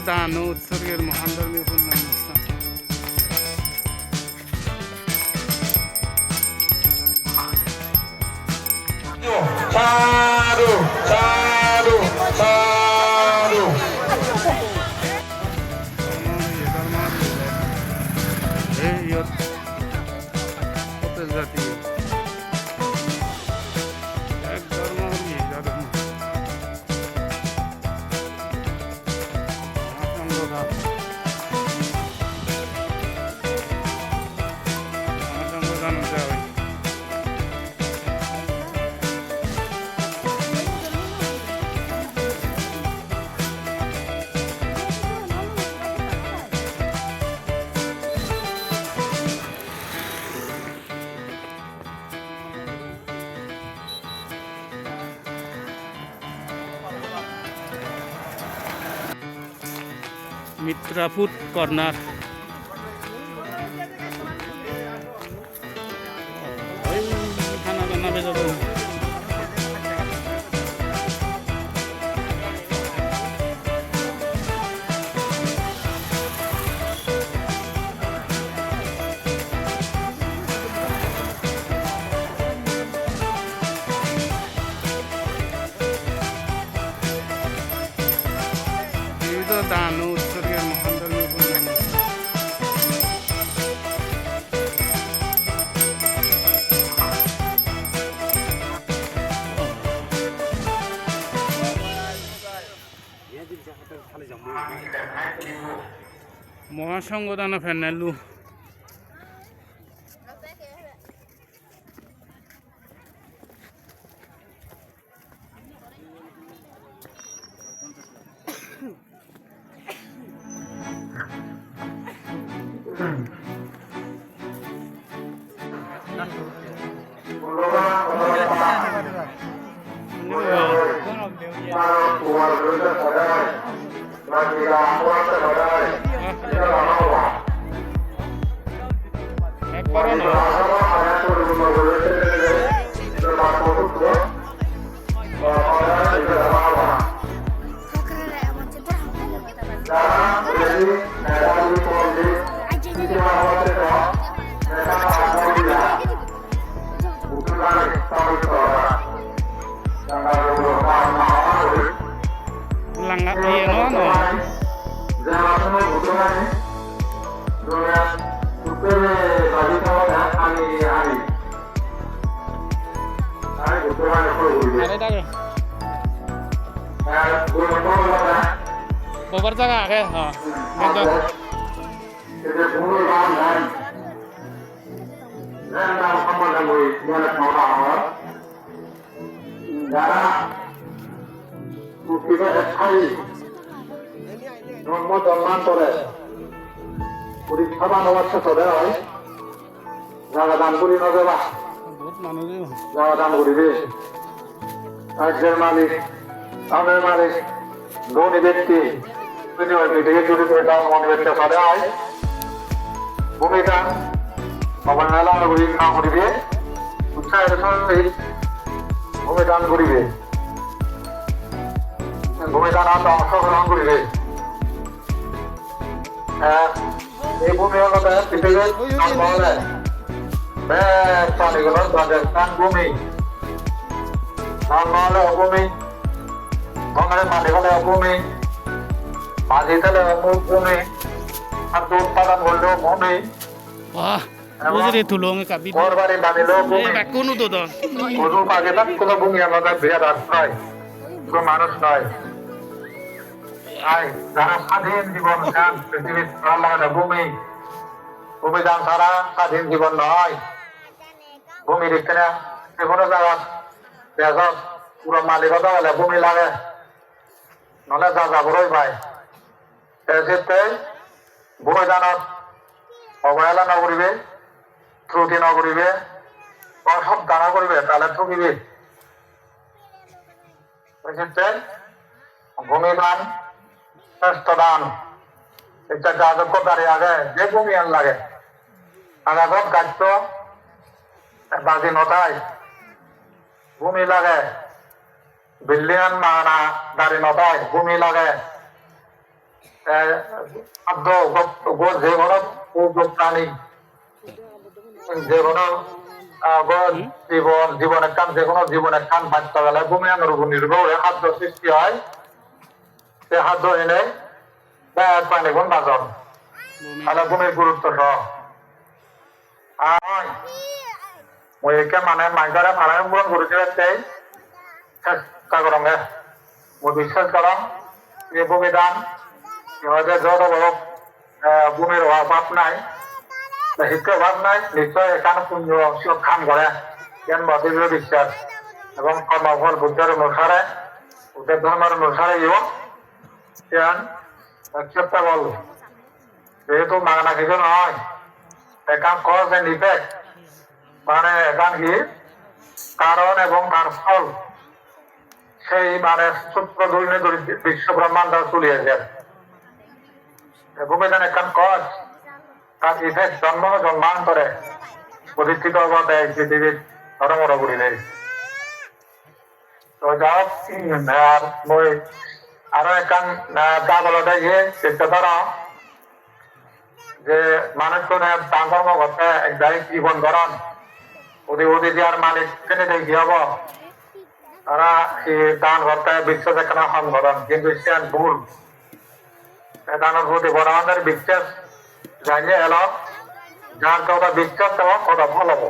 দান ও উৎসর্গের মহান ধর্মীয় পুণ্যানুষ্ঠান। সাধু সাধু সাধু জাতীয় এক ধর্ম ধর্ম সংবিধান দেওয়া মিত্রা ফুড কর্নার। খানা দানা বেজা দান ও উৎসর্গের মহান ধর্মীয় পুণ্যানুষ্ঠান। মহাসংঘদান ফেনালু langga iya no Babar jaga ke ha ধর্ম জন্মান্তরে পরীক্ষা বানোয়ার সাথে হয় জায়গা দান করি নজবা জায়গা দান করিবে রাজ্যের মালিক আমের মালিক ধনী ব্যক্তি তিনি ওই মিটিংয়ে জড়িত মনোবেক্ষা সাথে হয় ভূমিকা অবহেলা না করিবে উৎসাহের সহিত ভূমিদান করিবে ভূমিদানত অংশগ্রহণ করিবে এই ভূমি হল পৃথিবীর জন্মহলে প্রাণীগুলোর বাসস্থান ভূমি জন্মহলে অভূমি ধনের মালিক হলে অভূমি মাঝি হলে ভূমি খাদ্য উৎপাদন করলেও ভূমি বুঝলি তুলং কাবি ঘর বাড়ি বানিলেও ভূমি কোনো তো দন পশু পাখি কোনো ভূমি আমাদের বিরাট নয় কোনো মানুষ নয় যারা স্বাধীন জীবন চান পৃথিবীর ভূমি ভূমিদান ছাড়া স্বাধীন জীবন নয় ভূমি দেখতে না যে কোনো জায়গা দেশত পুরো মালিকতা হলে ভূমি লাগে নহলে যা যাবরই পায় এক্ষেত্রে ভূমিদানত অবহেলা নকরিবে ত্রুটি নকরিবে সব দানা করিবে তাহলে ঠকিবে এক্ষেত্রে ভূমিদান শ্রেষ্ঠ দান এটা যাজকতারে আগে যে ভূমি আন লাগে আগাগত গাছ বাজি নথায় ভূমি লাগে বিল্ডিং মানা দাঁড়ি নথায় ভূমি লাগে খাদ্য যে কোনো প্রাণী যে কোনো জীবন একখান যে কোনো জীবন একখান বাঁচতে গেলে ভূমি আঙুর উপর নির্ভর হয়ে খাদ্য সৃষ্টি হয় সে খাদ্য এনে প্রাণী গুণ বাঁচন তাহলে ভূমির গুরুত্ব সহ আর মই একে মানে মাইকারে ফারায় পূরণ করেছিল চেষ্টা করম মই বিশ্বাস করম এই ভূমিদান ইহতে যত বড় ভূমির অভাব নাই শিক্ষার অভাব নাই নিশ্চয় এখানে পুণ্য খান করে জ্ঞান বাতিল বিশ্বাস এবং কর্মফল বুদ্ধের অনুসারে বুদ্ধের ধর্মের অনুসারে অ্যাকসেপ্টেবল যেহেতু মাগনা কিছু নয় এখান কজ এন্ড ইফেক্ট মানে এখান কি কারণ এবং তার ফল সেই মানে সূত্র ধরে বিশ্ব ব্রহ্মাণ্ড চলিয়েছে ভূমিদান এখান কজ তার ইফেক্ট জন্মান্তরে প্রতিষ্ঠিত অবস্থা পৃথিবীর ধর্মর করিলে তো যাও আর মই আরো এখান তা বলতে গিয়ে চেষ্টা ধরো যে মানুষ কোন দান কর্ম করতে এক দায়িত্ব জীবন ধরন ওদি দিয়ার মালিক কেনে দেখি হব তারা দান করতে বিশ্ব দেখানো সংগঠন কিন্তু সে ভুল দানের প্রতি বড় আমাদের বিশ্বাস জানিয়ে এলো যার কথা বিশ্বাস দেওয়া কথা ফল হবো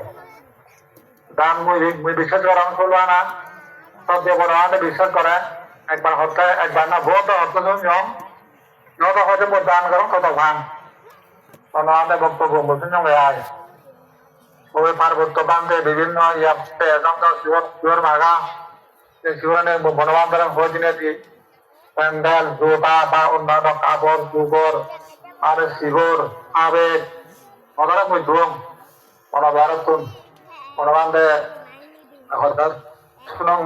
দান মুই বিশ্বাস করা করবা না সব যে বড় আমাদের বিশ্বাস করে একবার হতে একবার না ভোট অর্থ নিয়ম যত হতে দান করো তত ভাঙ আমাদের বক্তব্য মুসলিম আয় ওই পার্বত্য বান্ধে বিভিন্ন ইয়াতে শিবর মাগা শিবনে বনবান্ধব হয়ে দি প্যান্ডেল জোতা বা অন্যান্য কাপড় দুগর আর শিবর আবেগ মনে মুই ধুম মনোভারতুন মনোবান্ধে হঠাৎ শুনং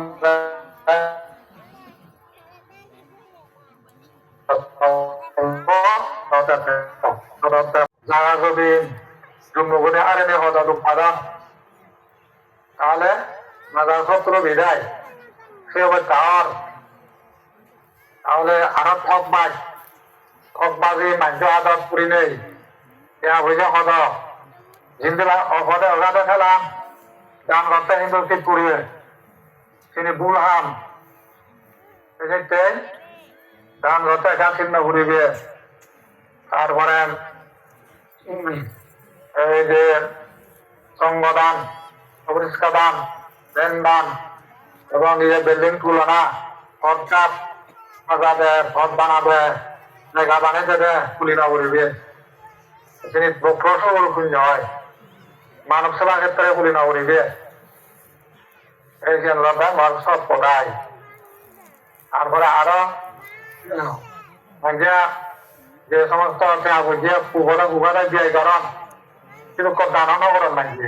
জায়গা যদি জন্মগুণে আরেনে হঠাৎ উৎপাদন তাহলে মাদার শত্রু বিদায় সে হবে টাওয়ার তাহলে আরো ঠকবাজি মাঞ্চ আদত করি নেই ইয়া বুঝে হদ জিন্দিলা অপদে অগাধে খেলাম গান করতে কিন্তু ঠিক করিবে তিনি ভুল হাম সেক্ষেত্রে গান করতে গান চিহ্ন ঘুরিবে তারপরে এই যে সঙ্গদান অপরিষ্কার দান লেন দান এবং এই যে বিল্ডিং তুলনা সরকার সাজাবে ঘর বানাবে জায়গা বানিয়ে দেবে কুলিনা করিবে তিনি প্রসব শূন্য হয় মানব সেবা ক্ষেত্রে কুলিনা করিবে এই যে মানুষ সব পড়ায় তারপরে আরো যে সমস্ত উপাদা দিয়ে কারণ কিন্তু দানও করেন নাকি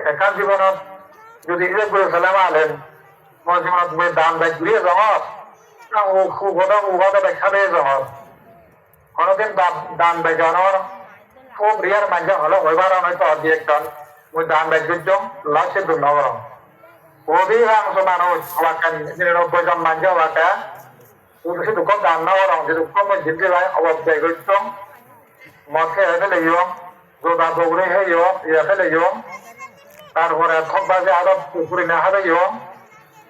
একান জীবনত যদি ইয়ে করে ফেলে মালেন তোমার জীবনত তুমি দান ব্যাগ ঘুরিয়ে জমত না উপাদা দেখা দিয়ে জমত কোনোদিন দান বেজানোর খুব রিয়ার মাঝে হলে হইবার হয়তো অধি একজন মুই দান ব্যাগ দিচ্ছম লাস্টে দূর নগরম অধিকাংশ মানুষ হওয়াকে ৯৯ জন মাঝে হওয়াকে শুধু খুব দান নগরম যদি খুব জিন্দি ভাই অবশ্যই করছম মঠে হেঁটে লেগিও জোদা দৌড়ে হেইও ইয়াতে লেগিও তারপরে ঠকবাজি আরো পুকুরি না হারাইও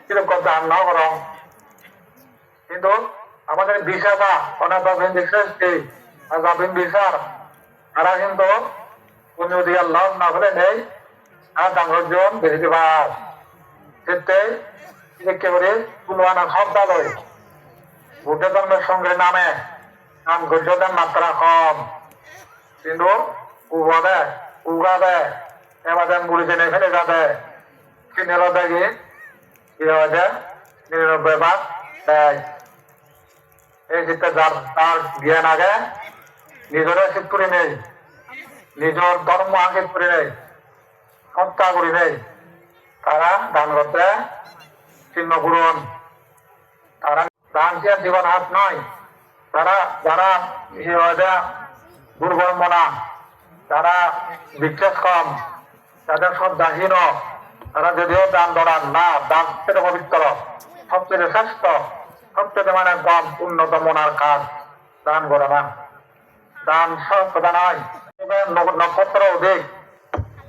কিন্তু দান নগরম কিন্তু আমাদের বিচারটা অনেক বিচার তারা কিন্তু কোন দিকে লাভ না হলে নেই আর ডাঙ্গরজন বেশি দিবার ক্ষেত্রে একেবারে তুলনা সব দালয় বুদ্ধ ধর্মের সঙ্গে নামে নাম গর্যদের মাত্রা কম কিন্তু উগাবে এবার গুলি জেনে ফেলে যাবে কিনেল দেখি কি হয়েছে ৯৯ ভাগ দেয় এই ক্ষেত্রে তার জ্ঞান আগে নিজের ঠিক করে নেই নিজের ধর্ম আগে করে নেই হত্যা করি নেই তারা দান করতে চিহ্ন পূরণ তারা দান কি জীবন হাত নয় তারা যারা দুর্বল মনা যারা বিশ্বাস কম তাদের শ্রদ্ধাহীন তারা যদিও দান ধরান না দান থেকে পবিত্র সবচেয়ে শ্রেষ্ঠ সবচেয়ে মানে কম উন্নত মনার কাজ দান করে না। দান সব কথা নয়, নক্ষত্র অধিক,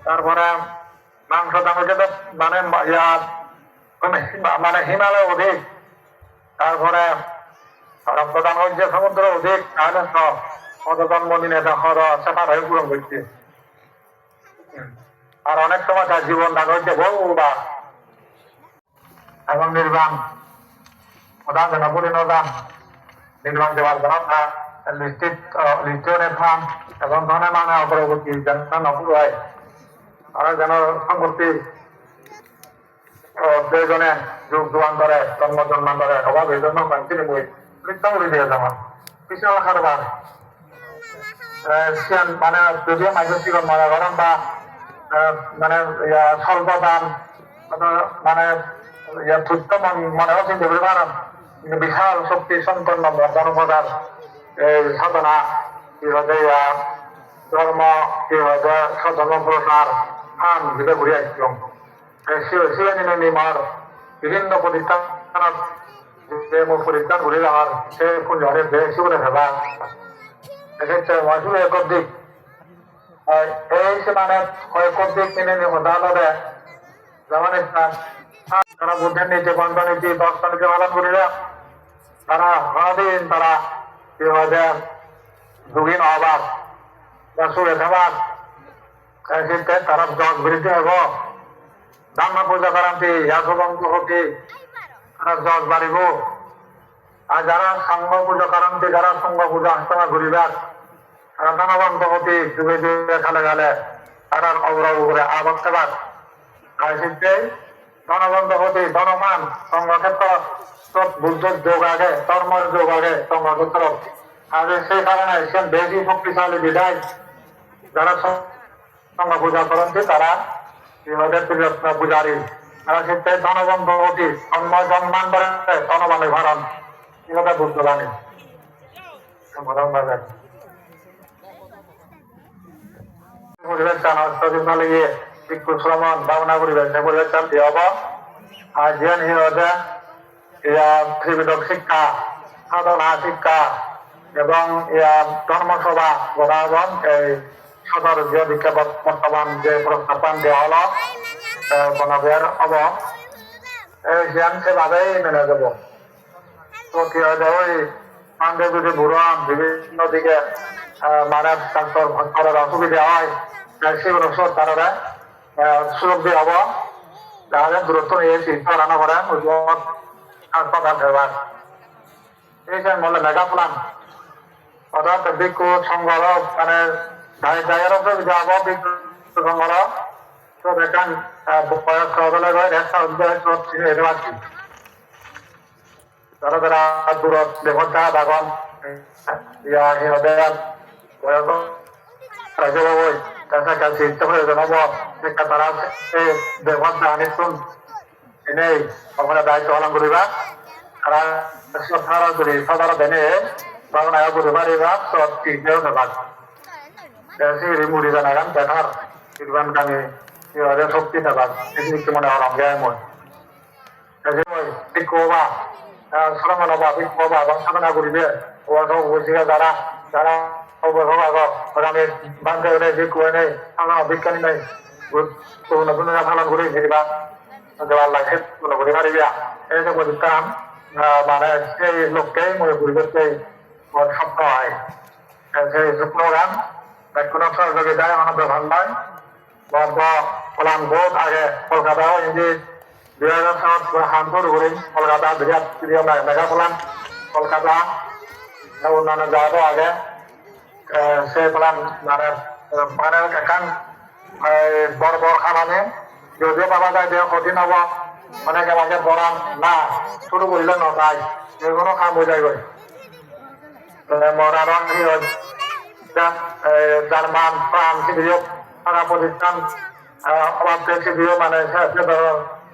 তারপরে মাংস দাম হচ্ছে মানে মানে হিমালয় অধিক, তারপরে রক্তদান হচ্ছে সমুদ্র অধিক, তাহলে সব কত জন্মদিন এটা সেপার হয়ে পূরণ করছে। আর অনেক সময় তার জীবন দান হচ্ছে বহুবার এবং নির্বাণ প্রধান যেন পরিণদান নির্বাণ দেওয়ার জন্য লিস্টনের ফান এবং ধনে মানে অগ্রগতি যেন নপুর হয়, তারা যেন সম্পত্তি প্রয়োজনে যুগ যুগান্তরে জন্মান্তরে অভাব এই জন্য কন্টিনিউ মৃত্যু করে দিয়ে যেমন বিশাল কারবার মানে যদিও মাইগ্রেসি মনে করেন বা মানে স্বল্প দাম মানে তুচ্ছ মনে হচ্ছে চিন্তা পারেন, কিন্তু বিশাল শক্তি সম্পন্ন জনপদার এই সাধনা কি হচ্ছে ধর্ম কি হচ্ছে ধর্ম প্রসার স্থান ভিতরে ঘুরে আসছিলাম শিবানী নিমার বিভিন্ন প্রতিষ্ঠানত যে মোৰ পরিত্ৰাণ ঘূৰি যাওয়ার সে পুণ্যরে বেশি করে ভেবা এক্ষেত্রে মজুর একর দিক এই সে মানে কয়েকর দিক কিনে নিয়ে হতাহতে যেমন তারা বুদ্ধের নীতি পঞ্চনীতি দর্শনীতি পালন করিলে তারা কোনদিন তারা কি হয়েছে দুদিন অবাক বা সুরে থাকার সেক্ষেত্রে তারা জগ বৃদ্ধি হব ধর্ম পূজা করান্তি ইয়াসবন্ত হতি তারা জগ বাড়িব। আর যারা সঙ্গ পূজা করান্তি যারা সঙ্গ পূজা হস্তমা ঘুরিবার তারা ধনবন্ত হতি যুগে যুগে খালে গালে তারা অগ্রহ করে আবক থাকার আর সেক্ষেত্রে ধনবন্ত হতি ধনমান সঙ্গক্ষেত্র বুদ্ধের যোগ আগে ধর্মের যোগ আগে সঙ্গক্ষেত্র আর সেই কারণে সে বেশি শক্তিশালী বিধায় যারা সঙ্গ পূজা করেন তারা পূজারী তারা সেক্ষেত্রে ধনবন্ত হতি জন্মান করে ধনবানের ভারণ কি কথা বুঝতে পারি পরিবেশ চান গিয়ে ভিক্ষু শ্রমণ ভাবনা পরিবেশ পরিবেশ চান দিয়ে হব আর জ্ঞান হচ্ছে ত্রিবিধক শিক্ষা সাধনা শিক্ষা এবং ধর্মসভা গণাগণ এই সদর যে দীক্ষা বর্তমান যে প্রস্তাবন দেওয়া হলো গণবের হব এই জ্ঞান সেভাবেই মেনে যাব। তো কি হয় ওই পান্ডে যদি বুড়ান বিভিন্ন দিকে মানে ভক্তরের অসুবিধা হয় সেগুলো সব তারা সুযোগ দিয়ে হব তাহলে দূরত্ব নিয়ে চিন্তা রান্না করেন হাসপাতাল ব্যবহার এই যে বললে মেগা প্লান অর্থাৎ ভিক্ষু সংঘর মানে জায়গার যাব ভিক্ষু সংঘর তো দেখেন বয়স হলে একটা এটা পাচ্ছি তারা তারা দূরত দেবতা বাগন সিহঁতে বয়স ৰাজ্য বই কাছাকাছি প্ৰয়োজন হ'ব তারা এই দেবতা আনিছোন এনেই আপনারা দায়িত্ব পালন করিবা তারা সারা করে সাধারণ দেনে বাংলা করে পারিবা সব ঠিক দেও না সেই মুড়ি জানাগান দেখার নির্বাণ কামে শক্তি থাকার এদিকে মনে হয় রঙে মন বিক্ষোভা শ্রমণ বা বিক্ষোভা সাধনা করিবে যারা যারা আমি বান্ধে নেই বিক্ষোভ নেই বিজ্ঞানী নেই পালন করে ফিরিবা দেওয়ার লাগে করে পারিবা এই যে প্রতিষ্ঠান মানে সেই লোককেই মনে পরিবেশকে স্বপ্ন হয় সেই স্বপ্নগান কোনো সহযোগিতায় আমাদের ভান্ডায় বর্ধ ফলান বোধ আগে কলকাতা ইংরেজি 2007 হান শুরু করি কলকাতা বিরাট প্রিয় মেগা ফলান কলকাতা অন্যান্য জায়গাও আগে সেই ফলান মানে মানে এখন বড় বড় খামানে যদিও পাওয়া যায় যে কঠিন হব অনেকে আমাকে পড়ান না শুরু করলে নটায় যেকোনো কাম বোঝাই গই মরারং জার্মান ফ্রান্স বিয়োগ থাকা প্রতিষ্ঠান অভাব শিবির মানে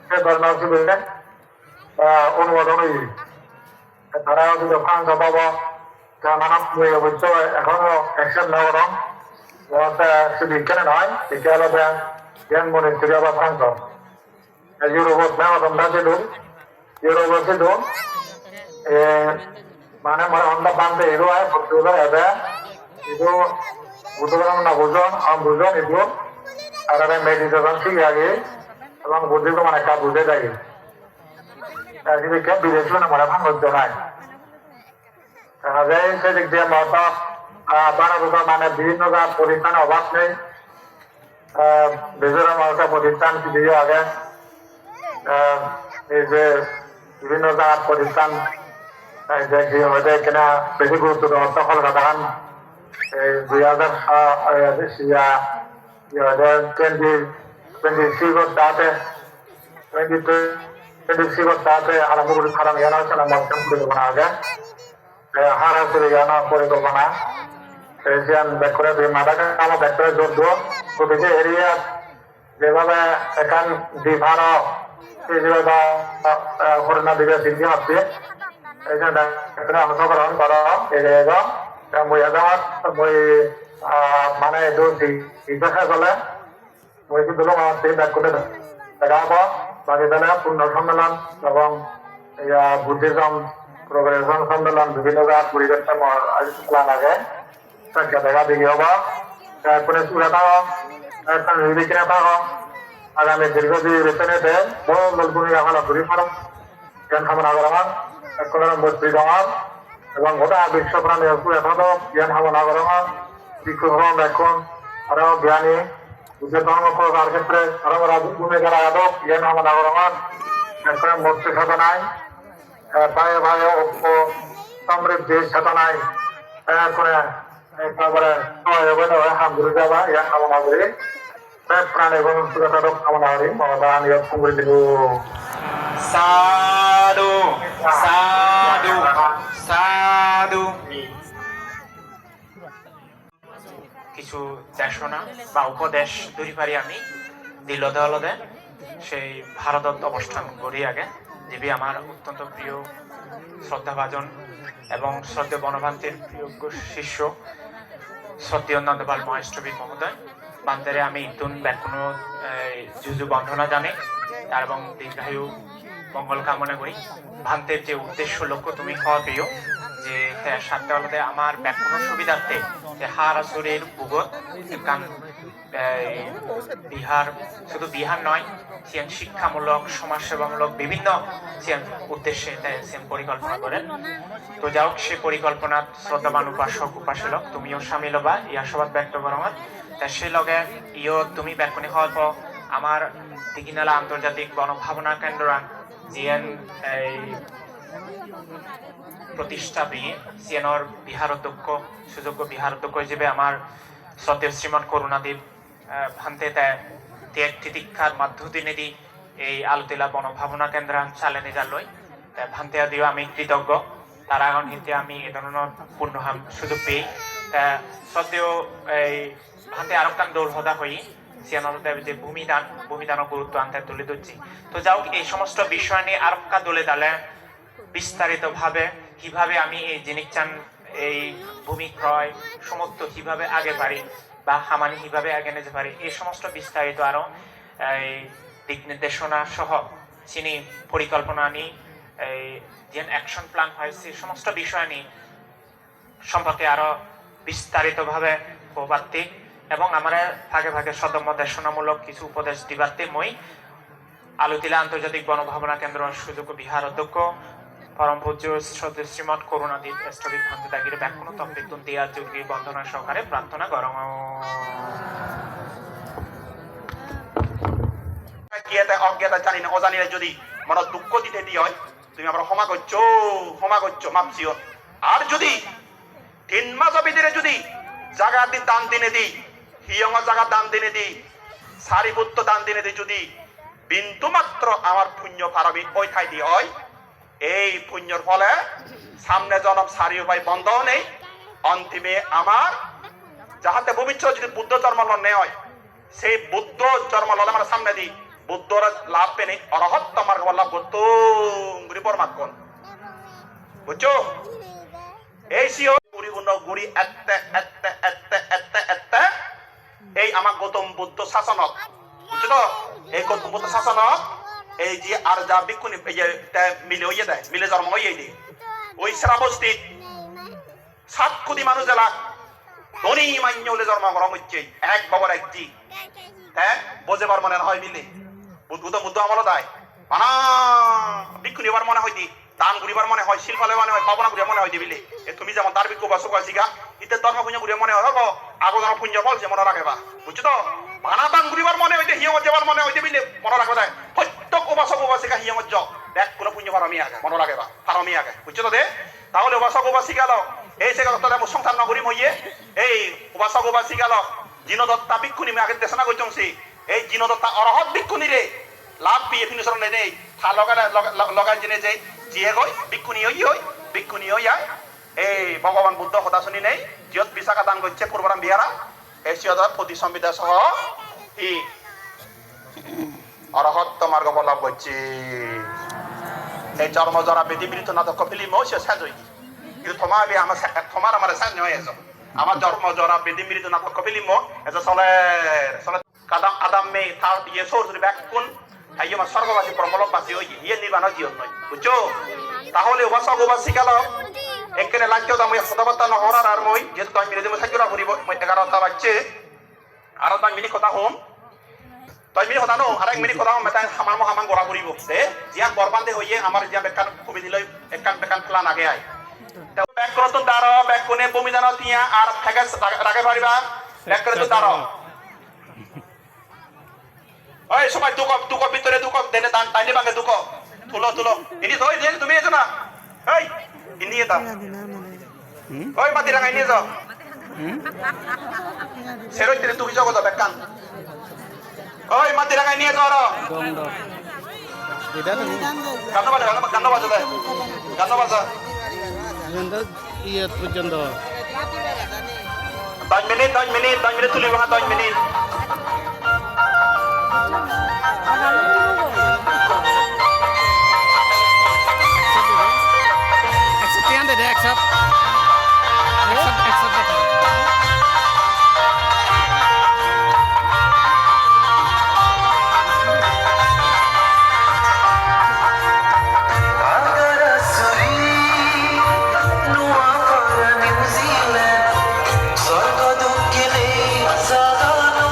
সে ধরনের শিবিরে অনুমোদন হয়ে তারাও যদি ফ্রান্স পাব মানব অবশ্য এখনো অ্যাকশন নেওয়া রং বিজ্ঞানে নয় বিজ্ঞান জ্ঞান মনে করি আবার ফ্রান্স ইউরোপত নেওয়া তোমরা ছিল ইউরোপ ছিল মানে মনে হন্ডা বান্ধে itu ay betul ada itu butuh orang nak bujon itu ada meditation sih lagi এবং বুদ্ধি তো মানে একটা বুঝে যায় যদি কেউ বিদেশ না মনে ভাঙ হচ্ছে না কাজে সেদিক দিয়ে মত বানাবো মানে বিভিন্ন প্রতিষ্ঠানের অভাব নেই বেজোরা একটা প্রতিষ্ঠান দিয়ে আগে এই যে বিভিন্ন জায়গার প্রতিষ্ঠান কিনা বেশি গুরুত্ব দেওয়ার দখল কাটান এই 2023 করতে আরম্ভ করে খারাপ জ্ঞান হচ্ছে না মধ্যম পরিকল্পনা আগে হার হাসির জ্ঞান পরিকল্পনা করে মাথাকে আমার ব্যাকরে জোর দেবো প্রতিটি এরিয়া যেভাবে এখান বিভার করোনা দিকে সিদ্ধি হচ্ছে এই জন্য অংশগ্রহণ করো মই এজনত মই মানে এইটো জিজ্ঞাসা কলে মই কিন্তু ব্যাক করে দেখা হব বাকি তাহলে পূর্ণ সম্মেলন এবং বুদ্ধিজম প্রোগ্রেশন সম্মেলন বিভিন্ন জায়গা পরিদর্শন প্ল্যান আগে দেখা দেখি হব তারপরে চূড়া থাকো নির্বিঘ্নে থাকো আগামী দীর্ঘদিন বেতনেতে বহু লোকগুলি এখন ঘুরি ফারম জ্ঞান কামনা করমান কোনো মৈত্রী দল এবং গোটা বিশ্ব প্রাণী এথাদক জ্ঞান কামনা করমান বিক্ষুভ্রম এখন আরো জ্ঞানী বুদ্ধ ধর্ম প্রচার ক্ষেত্রে আরো ভূমিকা রাখক জ্ঞান কামনা করমান এখন মৈত্রী সাধনায় ভাইয়ে ভাইয়ে ঐক্য সমৃদ্ধি সাধনায় করে একেবারে সহযোগিতা হয়ে হাম ঘুরে যাবা জ্ঞান কামনা করি প্রাণী এবং সুরতারক কামনা করি মমতা নিয়োগ সমৃদ্ধি সাধু সাধু সাধু কিছু দেশনা বা উপদেশ দুই পারি আমি দিলদে অলদে সেই ভারতত অবস্থান করি আগে যিবি আমার অত্যন্ত প্রিয় শ্রদ্ধাভাজন এবং শ্রদ্ধেয় বনভান্তির প্রিয় শিষ্য শ্রদ্ধেয় নন্দপাল মহেশবিদ মহোদয় বান্দারে আমি ইতুন ব্যাকুনো যুজু বন্ধনা জানে তার এবং দীর্ঘায়ু মঙ্গল কামনা করি ভান্তের যে উদ্দেশ্য লক্ষ্য তুমি হওয়া প্রিয় যে হ্যাঁ সাতটা হলতে আমার ব্যাকুনো সুবিধার্থে যে হার আসরের ভূগত কারণ বিহার শুধু বিহার নয় সিএন শিক্ষামূলক সমাজসেবামূলক বিভিন্ন সিএন উদ্দেশ্যে সিএন পরিকল্পনা করেন তো যাও সে পরিকল্পনা শ্রদ্ধাবান উপাসক উপাসক তুমিও সামিল হবা এই আশাবাদ ব্যক্ত করো তা সে লগে ইও তুমি ব্যাকুনি হওয়ার পর আমার দিঘিনালা আন্তর্জাতিক গণভাবনা কেন্দ্র জিএন এই প্রতিষ্ঠা বিয়ে সিএনর বিহার অধ্যক্ষ সুযোগ্য বিহার অধ্যক্ষ হিসেবে আমার শ্রদ্ধেয় শ্রীমান করুণাদেব ভান্তে তিতিক্ষার মাধ্যদিনে দি এই আলুতিলা বনভাবনা কেন্দ্র চালানি যালই ভান্তে দিও আমি কৃতজ্ঞ তার আগন হিতে আমি এ ধরনের পূর্ণ সুযোগ পেয়ে শ্রদ্ধেয় এই ভান্তে আরকান দৌড় হদা হই সিয়ানদের যে ভূমিদানের গুরুত্ব আনতে তুলে ধরছি তো যাও এই সমস্ত বিষয় নিয়ে আরকা দলে দালে বিস্তারিত ভাবে কিভাবে আমি এই জিনিস চান এই ভূমি ক্রয় সমস্ত কিভাবে আগে পারি বা হামানি কিভাবে আগে নিতে পারি এই সমস্ত বিস্তারিত আরো এই দিক নির্দেশনা সহ চিনি পরিকল্পনা নিয়ে এই যে অ্যাকশন প্ল্যান হয়েছে সমস্ত বিষয় নিয়ে সম্পর্কে আরো বিস্তারিত ভাবে প্রবার্তি এবং আমরা ভাগে ভাগে সদমদেশনামূলক কিছু উপদেশ দিবার্তে মই আলুতিলা আন্তর্জাতিক গণভাবনা কেন্দ্র সুযোগ্য বিহার অধ্যক্ষ পরম পূজ্য শ্রদ্ধেয় শ্রীমৎ করুণাদেব স্থবির ভান্তে দাগিরে ব্যাকুণ তকবিতুন দিয়া যোগী বন্দনা সহকারে প্রার্থনা গরম অজ্ঞাতা জানি না অজানি না যদি মনে দুঃখ দিতে দিয়ে হয় তুমি আমরা ক্ষমা করছো মাপছিও আর যদি 3 মাস ভিতরে যদি জায়গা দান দিনে দিই হিয়ঙ্গ জায়গা দান দিনে দিই সারিপুত্র দান দিনে দিই যদি বিন্দু মাত্র আমার পুণ্য পারবি ওই ঠাই দিয়ে হয় এই পুণ্যর ফলে সামনে জনম সারি উপায় বন্ধ নেই অন্তিমে আমার যাহাতে ভবিষ্যৎ যদি বুদ্ধ জন্ম নেই হয় সেই বুদ্ধ জন্ম ললে আমার সামনে দিই বুদ্ধরা লাভ পেনে অরহত্ত মার্গ বললাম বুদ্ধ পরমাত কোন বুঝছো এই সিও পরিপূর্ণ গুড়ি এই আমার গৌতম বুদ্ধ শাসনত বুঝছো তো এই গৌতম বুদ্ধ শাসনত এই যে আর যা বিক্ষুনি এই যে মিলে হইয়ে দেয় মিলে জন্ম হইয়ে দেয় ওই শ্রাবস্তিত 7 কোটি মানুষ এলাক ধনী মান্য হলে জন্মগ্রহণ হচ্ছে এক বাবার একটি হ্যাঁ বোঝেবার মনে হয় মিলে বুদ্ধ বুদ্ধ আমল দেয় মানা ভিক্ষু নিবার মনে হয় দি দান করিবার মনে হয় শিল্পালে মনে হয় পাবনা করিবার মনে হয় দিবিলে তুমি যেমন তার ভিক্ষু বাসক আসিগা ইতে ধর্ম পুণ্য করিবার মনে হয় আগো যেন পুণ্য ফল যে মনে রাখবা বুঝছো তো মানা দান করিবার মনে হইতে হিয়ম যাবার মনে হইতে বিলে মনে রাখবা যায় প্রত্যেক উপাসক উপাসিকা হিয়ম দেখ কোনো পুণ্য ফারামি আগে মনে রাখবা ফারামি আগে বুঝছো তো দে তাহলে উপাসক উপাসিকা লো এই সে কথা সংসার নগরী হইয়ে এই উপাসক উপাসিকা লো জিনদত্তা ভিক্ষুনি আগে দেশনা করছি এই জিনদত্তা অরহত ভিক্ষুনি রে লাভ পিয়ে ফিনিশন নেই থা লগাই জেনে যে যিয়ে গৈ ভিক্ষুনি হই ভিক্ষুনি হই এই ভগবান বুদ্ধ কথা শুনি নেই জিয়ত বিশাখা দান করছে পূর্বরাম বিহারা এই সিয়দর প্রতি সংবিদা সহ ই অরহত্ত মার্গ লাভ করছে এই জন্ম জরা বেদি মৃত নাটক ফিল্ম সে সাজই কিন্তু তোমার আমার সাজ নয় এসব আমার জন্ম জরা বেদি মৃত নাটক ফিল্ম এসব চলে কাদাম আদাম মে থার দিয়ে সৌর ব্যাকুন আইয় মা স্বর্গবাসী প্রমলবাসী হই ইয়ে নির্বাণ জীবন নয় বুঝছো তাহলে উপাসক উপাসিকা লো এখানে লাঞ্চ দাম সদাবত্তা নহরার আর মই যেহেতু আমি মিলে দেবো সাজুরা করিব 11টা বাজছে আর 10 মিনিট কথা হম 10 মিনিট কথা নো আর 1 মিনিট কথা হম মেটা হামার মহামান গড়া করিব দে জিয়া বরবান্দে হইয়ে আমার জিয়া বেকান কবি দিলই একান বেকান প্ল্যান আগে আই ব্যাক করত দাঁড় ব্যাক কোনে বমি জানো তিয়া আর থেকে রাগে পারিবা ব্যাক করে তো দাঁড় ওই সবাই দুক ভিতরে দুক দেনে দান টাইনে ভাঙে দুক তুলো ইনি ধই দিয়ে তুমি এসো না এই ইনি এটা ওই মাটি রাঙাই নিয়ে যাও সেরই তেরে তুমি জগত বেকান ওই মাটি রাঙাই নিয়ে যাও গান বাজা দে গান বাজা ইয়ে পর্যন্ত 10 মিনিট তুলি ভাঙা 10 minute accept deh accept Sorgo dukile zagano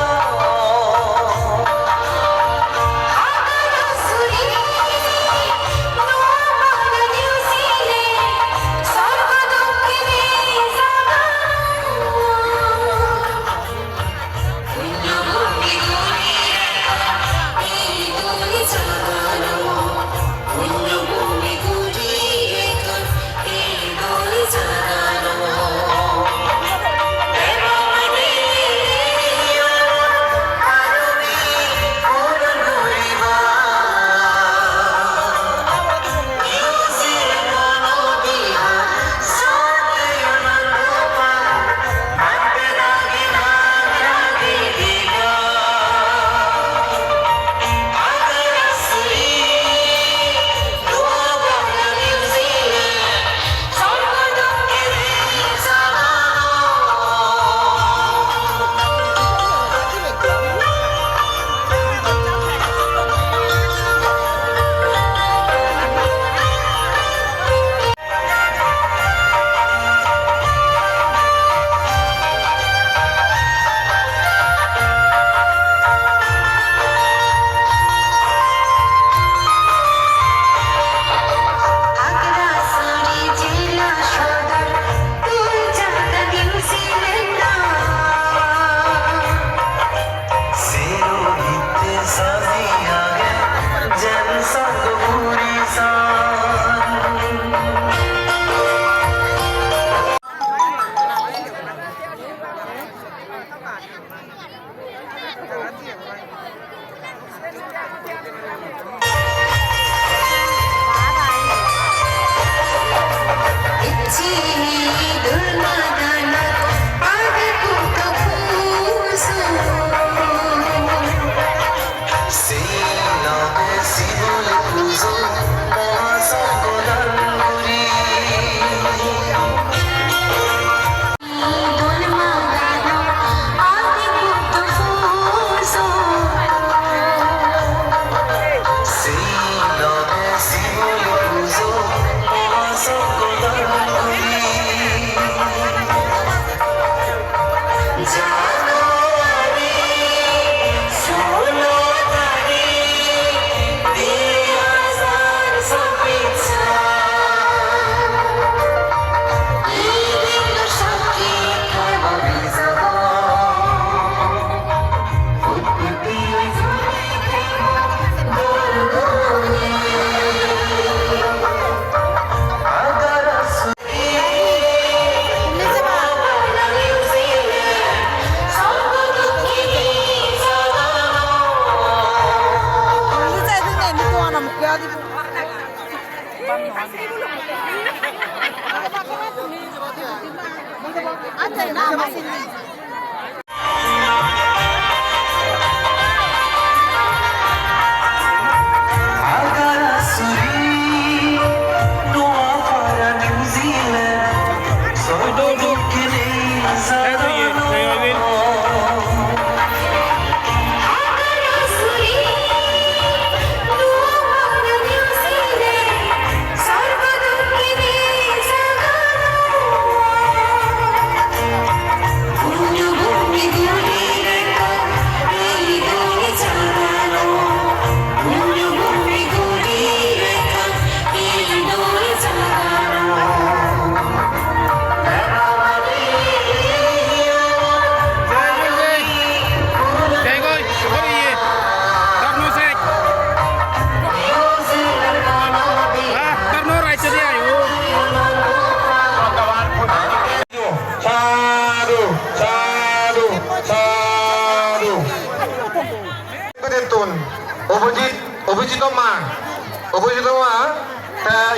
Abhijit মা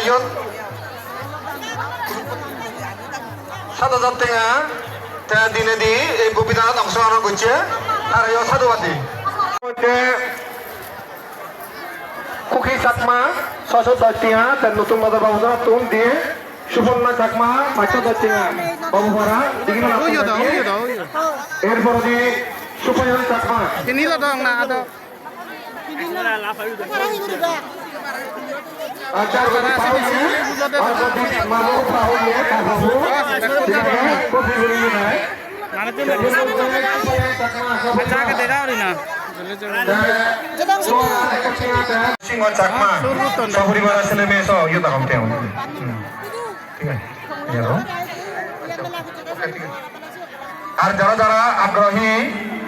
ইয়ত 7,000 টাকা দিনে দি এই ববিদানত অংশগ্রহণ করছে আর ইয়ত সাধুবাদী কুকি চাকমা 610 টাকা নতুন বাজার বাবুজার তুম দিয়ে সুপর্ণা চাকমা 510 টাকা বাবুপাড়া এরপর দিয়ে সুপর্ণা চাকমা চাকমা সপরিবার ছেলে মেয়ে সহ ইয়ে তখন ঠিক আছে আর যারা যারা আগ্রহী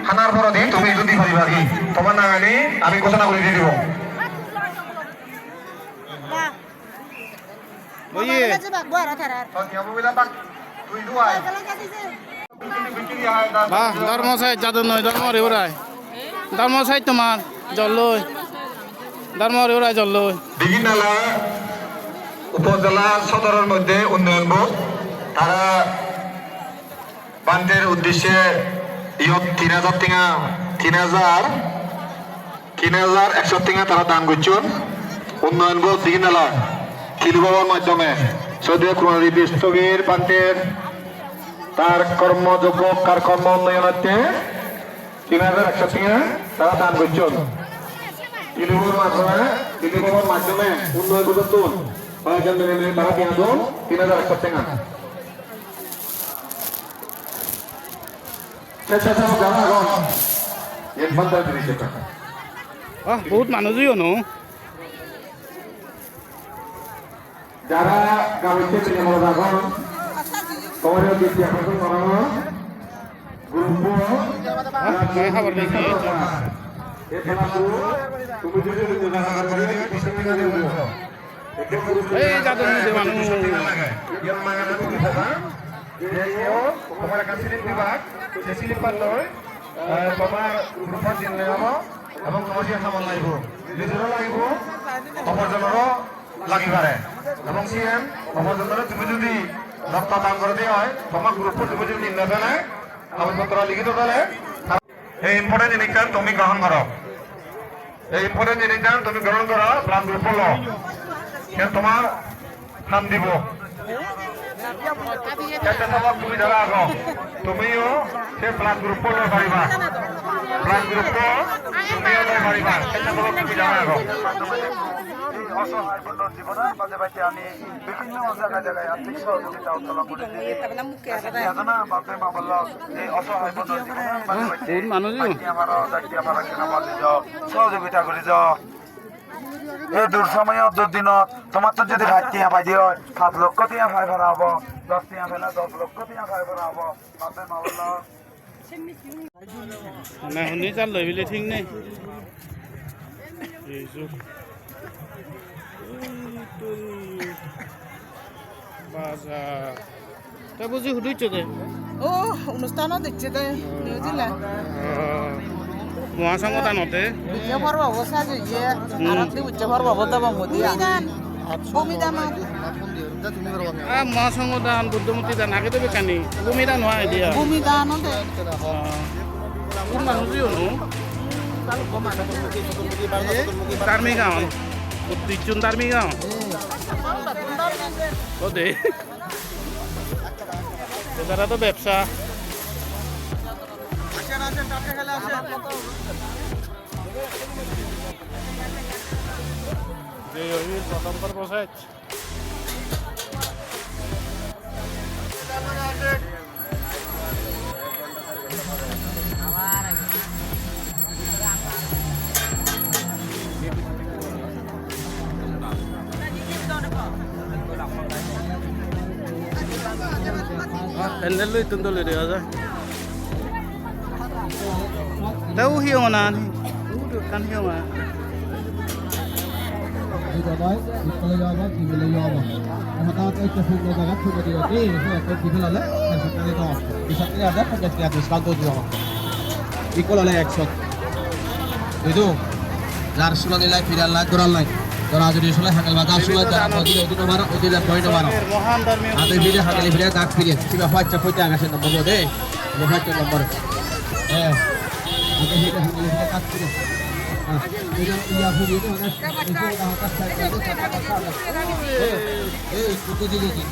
হানার পরদি তুমি যদি পারিবারি তোমার নাগানি আমি ঘোষণা করে দিয়ে দিব ধর্ম সাইড যাদু নয় ধর্ম রেউরাই ধর্ম সাইড তোমার জল্লই ধর্ম রেউরাই জল্লই দিঘিনালা উপজেলা সদরের মধ্যে উন্নয়ন বোর্ড তারা বান্ধের উদ্দেশ্যে 3,000 টাকা 3,100 টাকা তারা দান করছেন উন্নয়ন বোর্ড দিঘিনালা খিলবাবার মাধ্যমে সৌদি কুমারী বিশ্ববীর বান্ধের তার কর্মযোগ্য কর্ম উন্নয়নার্থে 3,100 টাকা তারা দান করছেন খিলবাবার মাধ্যমে উন্নয়ন বোর্ড তারা দিয়ে 3,100 টাকা বহুত মানুষই নো যারা গাঁৱতে প্ৰেমৰ ভাগৰ কমৰে বেছি আকৰ্ষণ কৰানো গ্ৰুপ খবৰ দিছি এই খেলাটো তুমি যদি ব্যৱহাৰ কৰি পিছলৈ দিব এই যাদু নিতে মানুহ ইয়াৰ মানে তুমি থাকা এইও তোমাৰ কাছিলি দিবা কাছিলি পালৈ তোমাৰ গ্ৰুপৰ দিন লাগিব এবং কমিটিৰ সামন লাগিব নিজৰো লাগিব সমাজৰো লাগি পারে এবং সিএম সমাজের তুমি যদি রক্তদান করে দিয়ে হয় তোমার গ্রুপ তুমি যদি নির্বাচনে আবেদনপত্র লিখিত দলে এই ইম্পর্টেন্ট জিনিসটা তুমি গ্রহণ করো এই ইম্পর্টেন্ট জিনিসটা তুমি গ্রহণ করো প্লান গ্রুপ লো তোমার নাম দিব তুমি যারা আগ তুমিও সে প্লান গ্রুপ লই পারিবা প্লান গ্রুপ তুমিও লই পারিবা সেটা তুমি যারা আগ অসহায় বন্ধুর জীবনের মাঝে মাঝে আমি বিভিন্ন জায়গায় আর্থিক সহযোগিতা উত্তোলন করে দিই এখন বাপে মা বলল এই অসহায় বন্ধুর জীবনের মাঝে মাঝে আমার সহযোগিতা করে যাও এই দূর সময় দুর্দিনত তোমার তো যদি ভাইটি পাই দিও 7 লক্ষ টিয়া ভাই ভরা হবো 10 টিয়া ফেলা 10 লক্ষ টিয়া ভাই ভরা হবো বাপে মা বলল না শুনি চাল লই বিলে ঠিক নেই বাজার তা বুঝি হুদুইছো দে ও অনুষ্ঠানও দেখছে দে নিউজিল্যান্ড মহাসংগঠনতে উচ্চভর অবস্থা যে আরামতে উচ্চভর অবস্থা বা মোদি ভূমিদান মহাসংগঠন বুদ্ধমূর্তি দান আগে তো বেকানি ভূমিদান হয় দিয়া ভূমিদান কোন মানুষ দিও তার্মি গাঁও উত্তিচুন তার্মি গাঁও ও দে এছাড়া তো ব্যবসা প্রথম প্রসেস প্যান্ডেল লই তুন দলে দেওয়া যায় তাও হিও না kan hiyo ma Dito ba? Dito lang ba? Dito lang ba? Ang mga ito sa mga dagat sa dito. So, dito lang. Sa dito. Isa kaya ada pag kaya discount ko dito. Iko lang 100. Dito. Lar sulan nilai firal lag dural lag. Dora jadi sulan hangal batas sulan jangan dito nomor udila point nomor. মহান ধর্মীয় Ate video hangal video dak pilih. Siapa faca faca kasih nombor deh. Faca nomor. Ate video hangal video dak pilih. Iya video itu mana? Itu atas saya itu kata kata. Itu juga sih.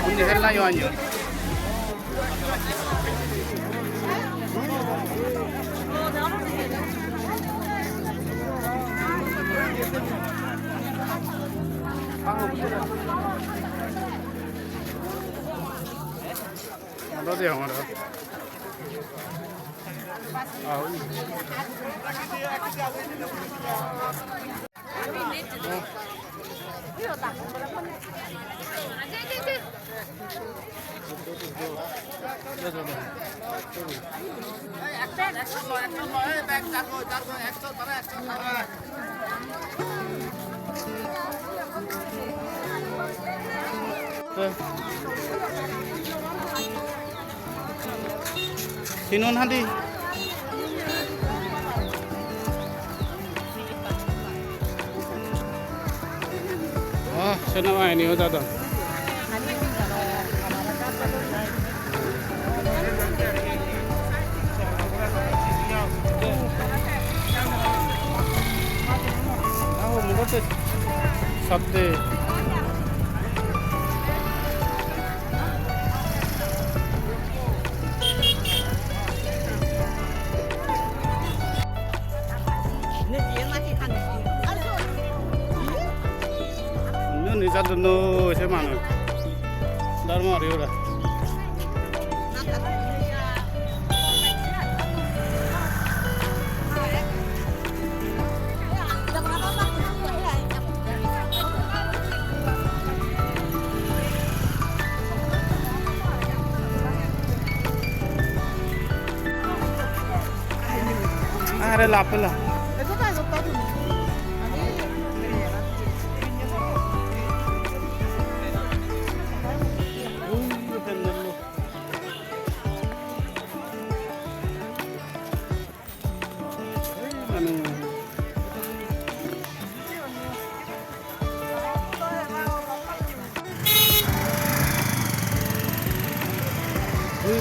bunyi hella yo anjo Ano dia hamaरा Sinun hadi oh senama ini udah tuh oh menurut sabte নিজা জন্য সে মানুষ ধর্ম আর ওরা আরে লাপলা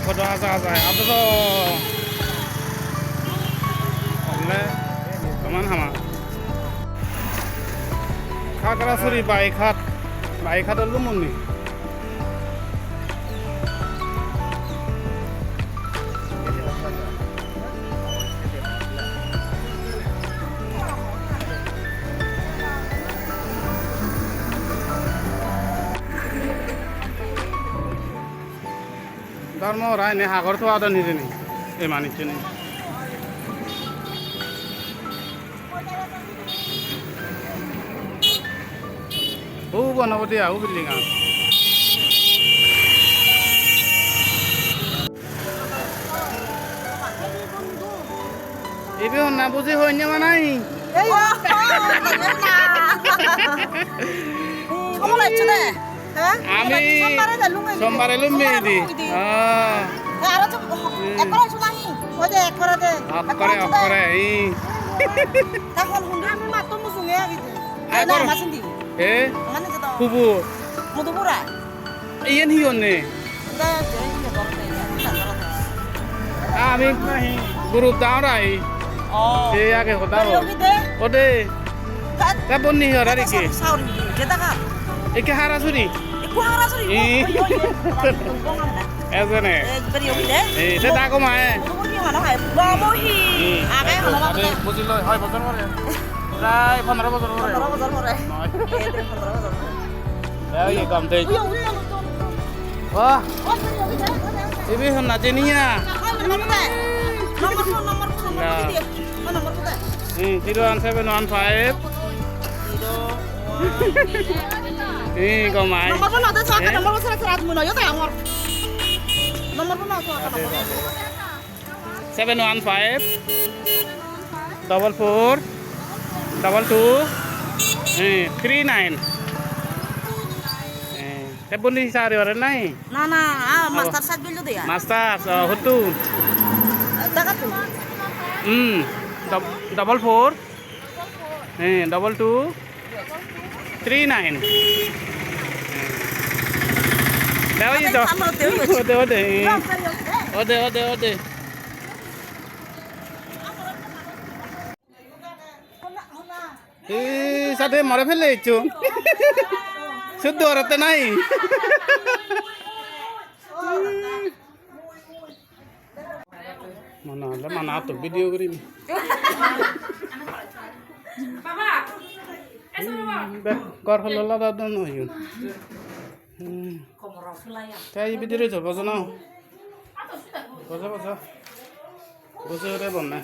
foto asa-asa apa tuh oleh teman sama kakak suri baik hat dulu nih ধর্ম রায় নে হাগর তো আদা নিরে নি এই মানিচ্ছে নি ও বনাব দিয়া ও বিল্ডিং আ এবে না বুঝি হইনি মানাই কমলা ইচ্ছে দে হ্যাঁ আমি সোমবারে লুম্বি দি আর তো একবার আইছো নাহি ওই যে একবার দে অকরে তখন হুন্ডি আমি মাত্র মুসুঙে আবিতে না মাসিন্দি এ মানে তো কুবু মধুপুরা ইয়েন হিয়নে দে যে করতে আমি গ্রুপ দাও রাই ও এ আগে হতা ওই দে ওদে তা বন্নি হরা রেকে সাউরি যেটা কা একে হারা ছুরি একু হারা সরি এজনে একবারে ওই দে এই তে দাগো মায়ে মধুপুরি মানে হয় বমহি আগে হলো বুঝিল হয় বছর পরে প্রায় 15 বছর পরে 15 বছর পরে এই 15 বছর এই কাম দেই বাহ এবি হন না জেনিয়া nomor 01715 ini kau main nomor pun ada soal nomor pun serat mun yo ta amor nomor pun ada 715 44 22 39 Tebon di sehari orang naik. na master sat bil dia Master, hutu. dagat tu 44 22 39 Daw itu. Ode. Sate mare fele itu. Sudah orang tenai. Mana tuh video kirim. Kor halala dah no yun. Kayak video itu baca nau. Baca. Baca udah benar.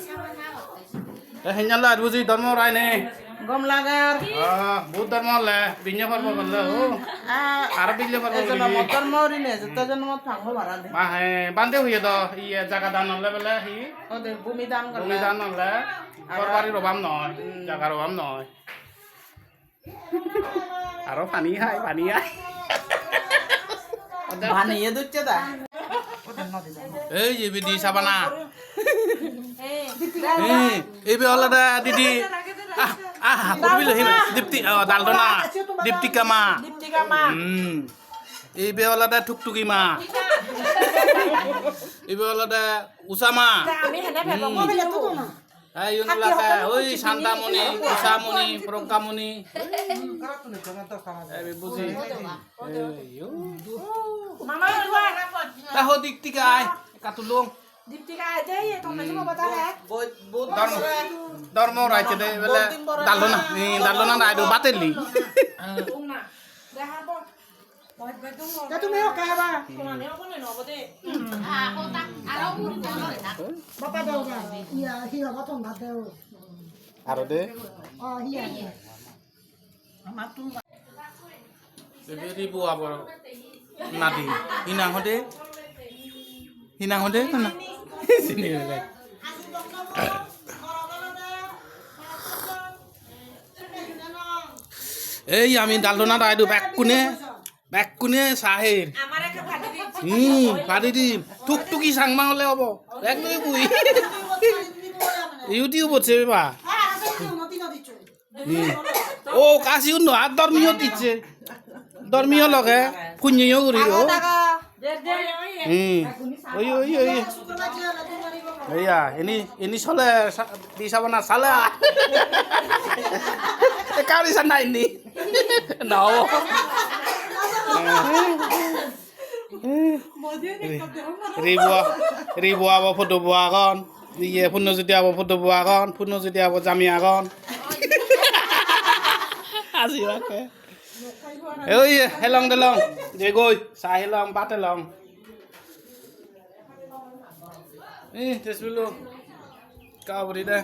Hanya lah buzi dharma rai nih. gom lagar বহুত ধর্মলে বিඤ්ඤা পর্ব করলে ও আর বিলে পর্ব এজন্য মতর মরি নে যত জন্ম থাকবো মারা দে মা হে বান্দে হইয়ে দ ইয়ে জায়গা দান হলে বলে হি ওদে ভূমি দান ভূমি করলে দান হলে ঘরবাড়ির অভাব নয় জায়গার অভাব নয় আরো পানি খায় বানিয়ে দিচ্ছে দা এই যে বিদি সাবানা এই বে হলাদা দিদি করবি লহি দীপ্তি ডালদনা দীপ্তিকা মা এই বে হলাদা টুকটুকি মা এই বে হলাদা উসামা আমি হেনে ফেলব মোবাইলে তো না এই ইউনলাকা ওই শান্তামণি উষামণি প্রজ্ঞামণি এই বুঝি মামা দুয়া তা হো দীপ্তিকা আয় কাতুলুং দীপ্তিকা আইতে তোমরা কি বাবা তালে ধর্ম রাইছে দে বলে ডালদনা নাই দো বাতেলি তা তুমি ও কাবা তোমানে ও বলে নব দে বাবা দাও গা ইয়া হিয়া বাতন ভাত দাও আরো দে হিয়া আমার তুমি বেবি বুয়া বড় নাদি হিনা হদে না চিনি লাগে এই আমি ডালদনা রাইদু ব্যাক কোনে সাহের আমার একটা ভাজি দিচ্ছি পারি দি টুকটুকি সাংমা হলে হব ব্যাক নই বুই ইউটিউব হচ্ছে বা ও কাশি উন্ন আর ধর্মীয় লগে কুঞ্জিও করি ও ওই এইয়া এনি চলে দি চাব না চালে কাউরি চান নাই নি নহব রিবুয়া আব ফটো বুয়া কন ইয়ে ফুন্নজ্যোতি আব ফটো বুয়া কন ফুন্নজ্যোতি আব জামিয়া কন আজি রাখে ওই হেলং দেলং যে গই চাহ হেলং বাট হেলং তেজপুলো কাবুরি দে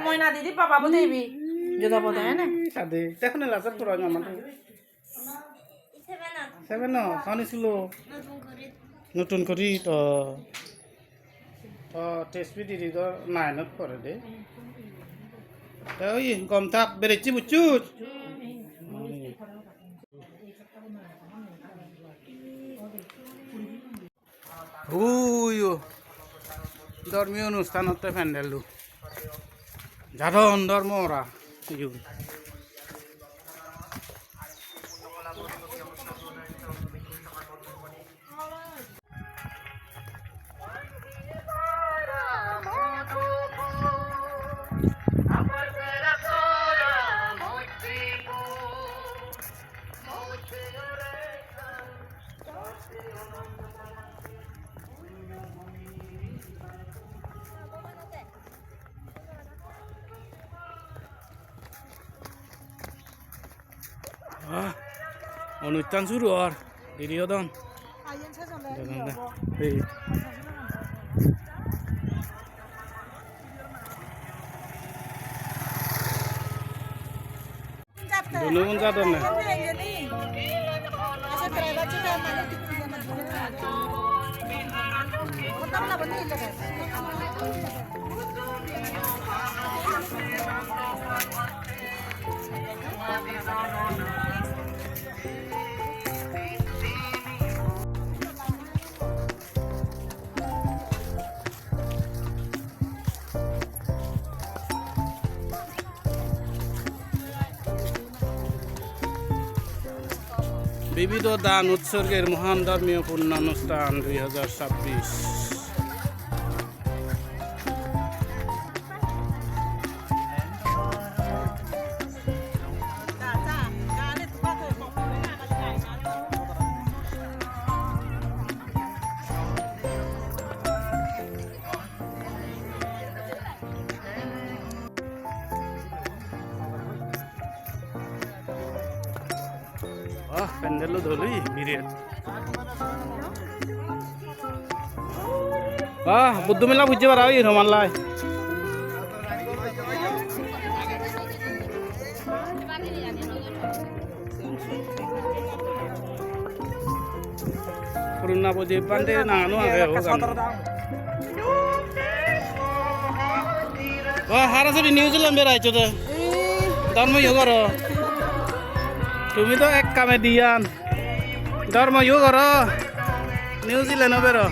ময়না দিদি পাপা বদেবি যদা বদে না সাদে দেখুন লাসত পুরো আমার সেভেন শুনিছিলো নতুন করি তো তেজপি দিদি তো 9ত পড়ে দে ওই গম থাক বেড়েছি বুঝছুস ধর্মীয় অনুষ্ঠানত প্যান্ডেলু যাদন ধর্ম ওরা অনুষ্ঠান শুরু আর ভিডিও দন ধন্যবাদ যাদন না বিবিধ দান উৎসর্গের মহান ধর্মীয় পূর্ণানুষ্ঠান 2026 প্যান্ডেলও ধরলি বিরিয়ান বুদ্ধ মেলা বুঝতে পারা ওই রমানলাই করুণা প্রদীপ বান্ধে নাগানো আগে হারাছবি নিউজিল্যান্ড বেড়াইছো তো ধর্ম ইয়োগর তুমি তো এক কামে দিয়ান ধর্ম ইয়োগর নিউজিল্যান্ড বেরো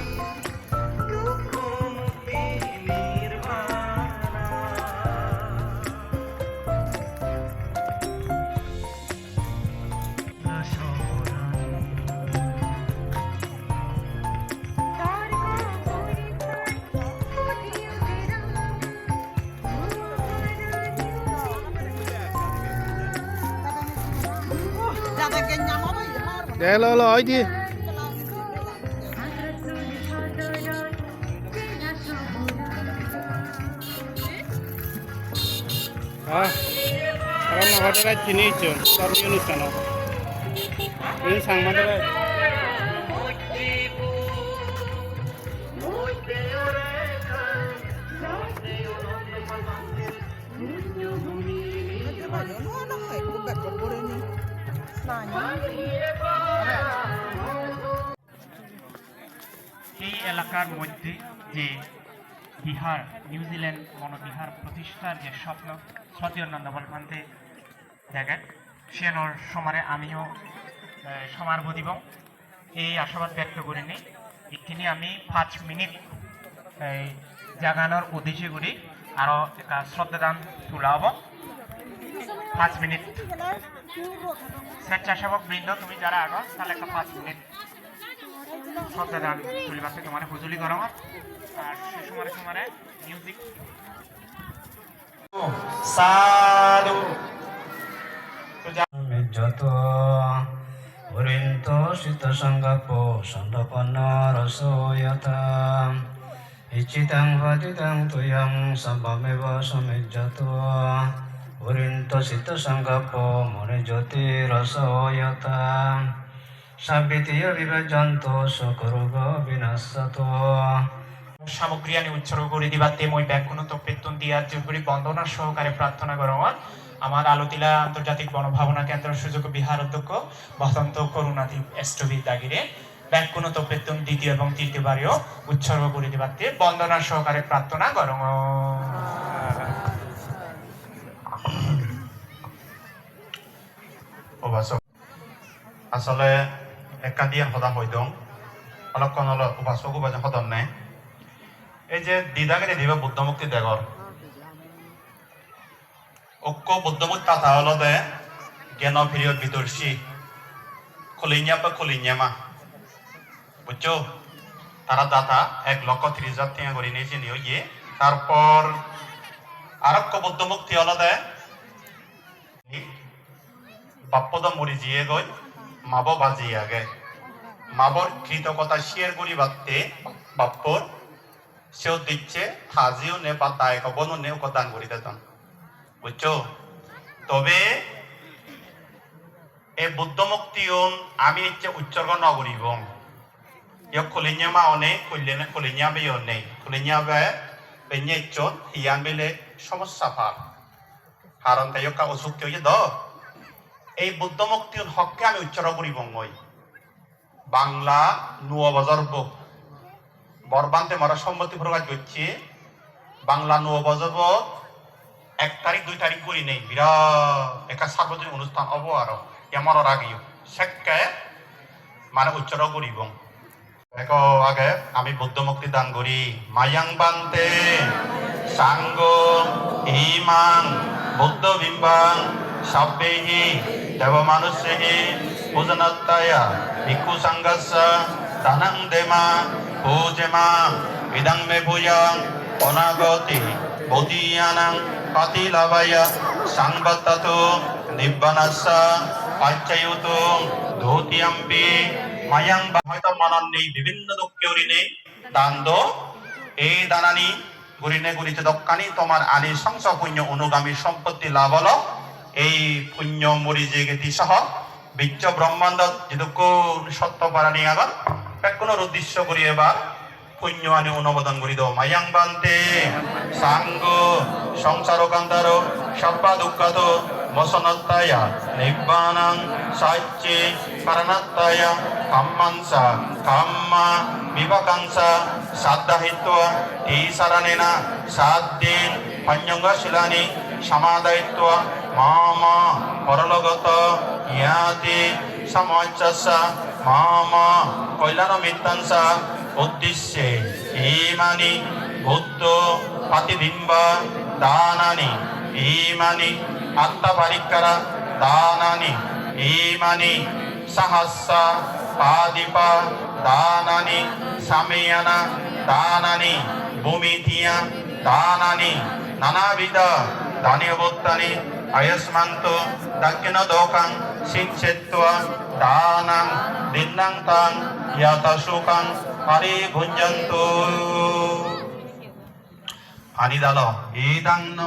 lo hỏi đi karena hotel sini itu baru অনুষ্ঠান ini sang mana এই এলাকার মধ্যে যে বিহার নিউজিল্যান্ড মনোবিহার প্রতিষ্ঠার যে স্বপ্ন সতীয় নন্দবল পান্তে দেখেন সেনর সমারে আমিও সমারব দিব এই আশাবাদ ব্যক্ত করিনি এখানে আমি 5 মিনিট জাগানোর উদ্দেশ্যে করি আরও একটা শ্রদ্ধাদান তোলা হব 5 মিনিট স্বেচ্ছাসেবক বৃন্দ তুমি যারা আগো তাহলে একটা 5 মিনিট শ্রদ্ধাদান তুলিবাসে তোমার হুজুলি গরম আর সে সময় মিউজিক সাধু যত পরিন্ত শীত সংজ্ঞাপ সন্দপন্ন রসয়তা ইচ্ছিতাং ভাতিতাং তুয়াং সর্বমেব সমিজ্জত পরিন্ত শীত সংজ্ঞাপ মনে জ্যোতি রসয়তা সাবিতীয় বিভাজন্ত সকরোগ বিনাশত সামগ্রী আনি উৎসর্গ করে দিবাতে মই ব্যাকুণ তপেতন দিয়ার জুগুরি বন্দনা সহকারে প্রার্থনা করবার আমার আলোতিলা আন্তর্জাতিক বনভাবনা কেন্দ্র সুযোগ বিহার অধ্যক্ষ বসন্ত করুণাদীপ এষ্টবি দাগিরে ব্যাকুণ তপেতন দ্বিতীয় এবং তৃতীয়বারেও উৎসর্গ করে দিবাতে বন্দনা সহকারে প্রার্থনা করং উপাসক আসলে একাদিয়ান সদা হৈ দং অলপক্ষণ হল উপাসক উপাসক সদন নাই এই যে দিদাকে দিবা বুদ্ধমুক্তি দেগর ঐক্য বুদ্ধমুক্তি তাথা হল দে জ্ঞান পিরিয়ড বিতর্ষী খলিঞ্জা বা খলিঞ্জামা বুঝছো তারা দাতা 1,30,000 টাকা করে নিয়েছে নিয়ে গিয়ে তারপর আরক্য বুদ্ধমুক্তি হল দে বাপ্পদ মরি জিয়ে গই মাব বাজি আগে মাবর কৃতজ্ঞতা শেয়ার করি বাদতে বাপ্পর সেও দিচ্ছে হাজিও নে বা দায়ক বনু নেও দান করি দেতন বুঝছো তবে এই বুদ্ধমুক্তি আমি ইচ্ছে উচ্চর্গ নগরীব ইয়ক খুলিঞ্জামা অনেক খুলিঞ্জা বে অনেক খুলিঞ্জা বে বেঞ্জে চন হিয়ান বেলে সমস্যা পার কারণ তাই ইয়কা অসুক্তি হয়ে দ এই বুদ্ধমুক্তির হককে আমি উচ্চারণ করিব মই বাংলা নুয় বজর্ব বরবান্তে মারা সম্মতি প্রকাশ করছে বাংলা নুয় বজর্ব 1 তারিখ 2 তারিখ করি নেই বিরাট একটা সার্বজনীন অনুষ্ঠান হব আর আমার আগেও সেকে মানে উচ্চারণ করিব দেখো আগে আমি বুদ্ধমুক্তি দান করি মায়াং বান্তে সাঙ্গ হিমাং বুদ্ধ বিম্বাং সাব্বেহি দেব মানুষেহি পূজনাত্তায়া ভিক্ষু সাঙ্গাসা দানাং দেমা পূজেমা ইদাং মে ভূয়াং অনাগতি বদিয়ানাং পাতিলাবায়া সাংবাত্তাতো নিব্বানাসা পাচ্চায়ুতো ধৌতিয়াম্পি মায়াং বা হয়তো মানন নেই বিভিন্ন দুঃখে উরিনে দান দো এই দানানি গুরিনে গুরিতে দক্কানি তোমার আনি সংস পুণ্য অনুগামী সম্পত্তি লাভ হলো এই পুণ্য মরি যে গেতি সহ বিচ্চ ব্রহ্মাণ্ড যেটুক সত্য পারানি আবার পেকুনোর উদ্দেশ্য করি এবার পুণ্য আনি অনুমোদন করি দাও মায়াং বান্তে সাঙ্গ সংসার কান্তার সব্বা দুঃখাত মসনত্তায়া নিব্বানাং সাচ্চে কারণাত্তায়া কাম্মাংসা কাম্মা বিভাকাংসা সাধ্যাহিত্ব এই সারানেনা 7 দিন পঞ্চঙ্গ শিলানি সমাদায়িত্ব মামা পরলোগত ইয়াতি সমাচ্ছসা মামা কল্যাণ মিত্তাংসা উদ্দেশ্যে ইমানি বুদ্ধ প্রতিবিম্বা দানানি ইমানি আত্মপরিকরা দানানি ইমানি সহস্রা পাদিপা দানানি সামেয়ানা দানানি ভূমিধিয়া দানানি নানাবিধ ধান্যবত্তানি আয়স্মান্ত দক্ষিণ দোকাং শিক্ষেত্বা দানাং দিন্নাং তাং ইয়াতাশুকাং হরি ভুঞ্জন্তু আনি দাল এদাং ন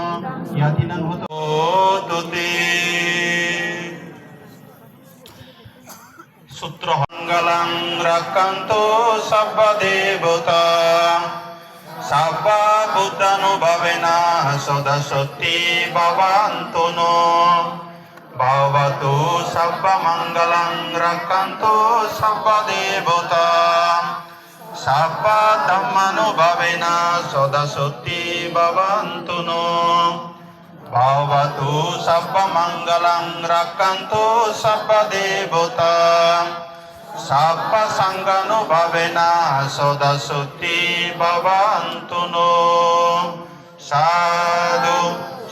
ইয়াতিনাং হতো তোতে সূত্র মঙ্গলং রাকান্তো সব্বা দেবতা সব্বা বুদ্ধানুভাবেনা সদা সত্যি ভবান্তু নো ভবতু সব্বা মঙ্গলং রাকান্তো সব্বা দেবতা সব্বা ধম্মানুভাবেনা সদা সত্যি ভবান্তু নো ভবতু সব্বা মঙ্গলং রাকান্তো সব্বা দেবতা সব্বা সংগানুভাবেনা সদা সত্যি ভবান্তু নো সাধু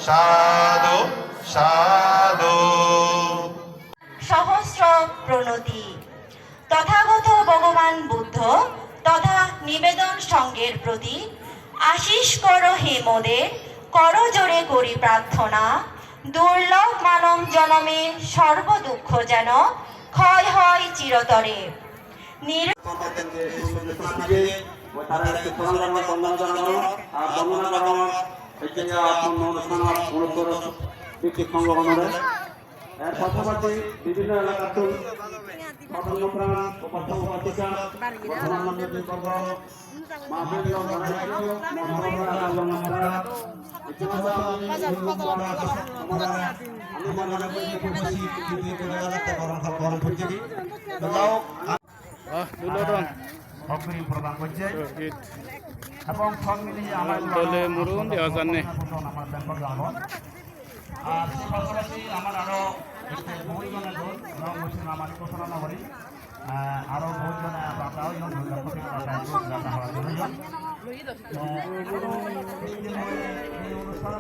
সাধু সাধু সহস্র প্রণতি তথাগত ভগবান বুদ্ধ তথা নিবেদন সঙ্গের প্রতি আশিস করো হে মোদের করো জোরে করি প্রার্থনা দুর্লভ মানব জনমে সর্ব দুঃখ যেন ক্ষয় হয় চিরতরে এর পাশাপাশি বিভিন্ন এলাকার স্বতন্ত্রপ্রাণ উপাসক উপাসিকা প্রধানমন্ত্রী বর্গ মাহফিল প্রদান করছে এবং সব মিলিয়ে আমার দলে মুরুন দেওয়া জানে আর সেই পাশাপাশি আমার আরো বহুত জনে গ'ল ৰং মুছলিম আমাৰ ঘোষণা নকৰি আৰু বহুত জনে বাটাও ইমান অনুষ্ঠান